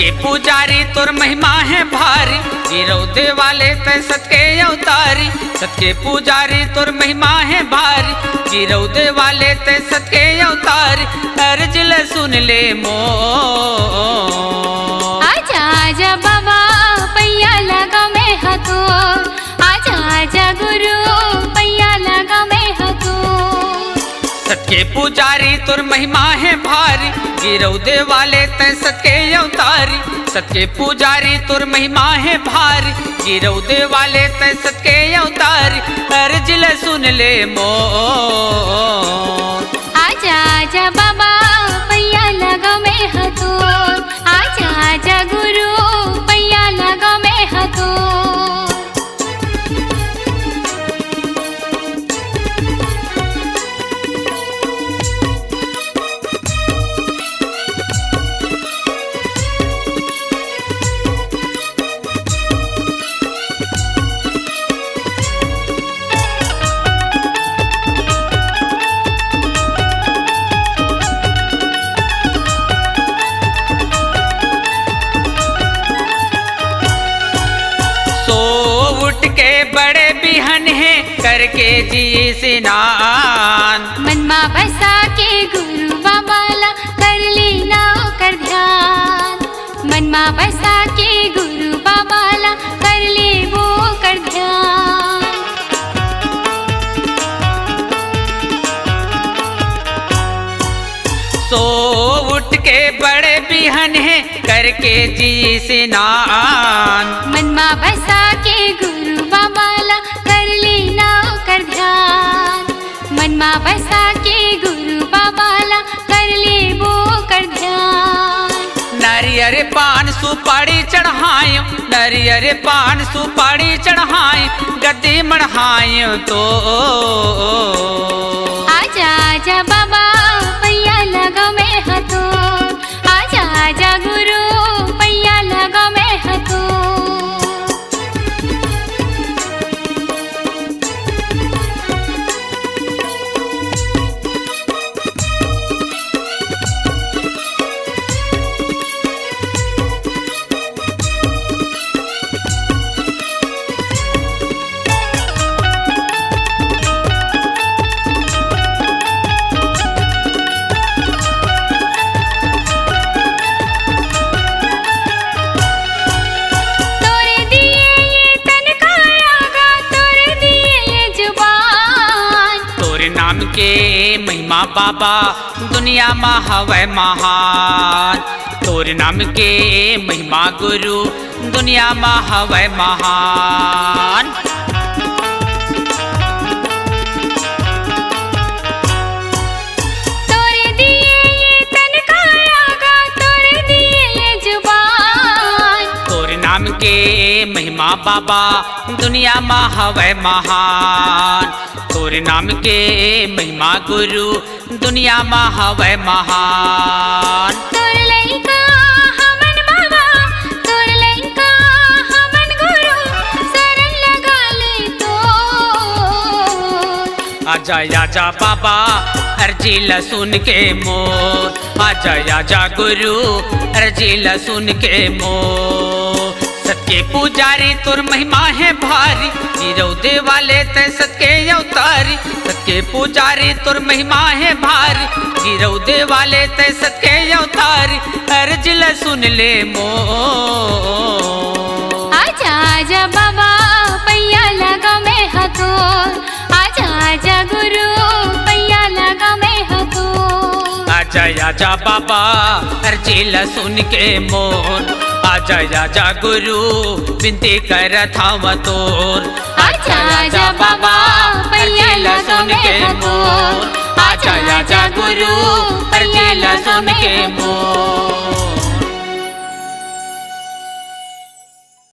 के पुजारी तुर महिमा है भारी, गिरौदे वाले तय सत के अवतारी। सत के पुजारी तुर महिमा है भारी, गिरौदे वाले तय सत के अवतारी। अर्ज ले सुन ले मो, आजा आजा बाबा पैया लगा मैं हतो, आजा आजा गुरु पैया लगा मैं हतो। सत के पुजारी तुर महिमा है भारी, गिरौदे वाले तय सत के अवतारी। सत के पुजारी तुर महिमा है भारी, गिरौदे वाले तय सत के अवतारी। अर्ज ले सुन ले मो, आजा आजा बाबा पैया लगा मैं हतो, आजा आजा गुरु पैया लगा मैं हतो। उठ के बड़े बिहन है करके जी स्नान। मनमा बसा के गुरु बाबाला कर लीना कर ध्यान। मनमा बसा के गुरु बाबाला कर ले वो कर ध्यान। सो उठ के बड़े बिहन है करके जी स्नान। मनमा बसा के गुरु बाबाला कर लेना कर ध्यान। मनमा बसा के गुरु बाबाला कर ले वो कर ध्यान। नारियर पान सुपारी चढ़ायो, नारियर पान सुपारी चढ़ायो, गद्दी मढ़ायो तो। आजा आजा बाबा पैया लगा मैं हतो, आजा आजा गुरु पैया लगा मैं हतो। नाम के महिमा बाबा दुनिया में हवै महान। तोरे नाम के महिमा गुरु दुनिया में हवै महान। तोरे दिए ये तन का आगा, तोरे दिए ये जुबान। तोरे नाम के महिमा बाबा दुनिया में हवै महान। तोरे नाम के महिमा गुरु दुनिया में हवै महान। तोर लइका हमन बाबा, तोर लइका हमन गुरु शरण लगा ले तो। आजा आजा बाबा अर्जी ला सुन के मोर, आजा आजा गुरु अर्जी ला सुन के मोर। सत के पुजारी तुर महिमा है भारी, गिरौदे वाले तय सत के अवतारी। सत के पुजारी तुर महिमा है भारी, गिरौदे वाले तय सत के अवतारी। अर्ज ला सुन ले मो, आजा आजा बाबा पैया लगा मैं हतो, आजा आजा गुरु पैया लगा मैं हतो। आजा आजा बाबा अर्जी ला सुन के मोर, आजा आजा गुरु विनती करत हव तोर। आजा आजा बाबा पैया ला लगा सुन के मैं हतो, मोर, आजा आजा गुरु अर्जी ला सुन के मोर।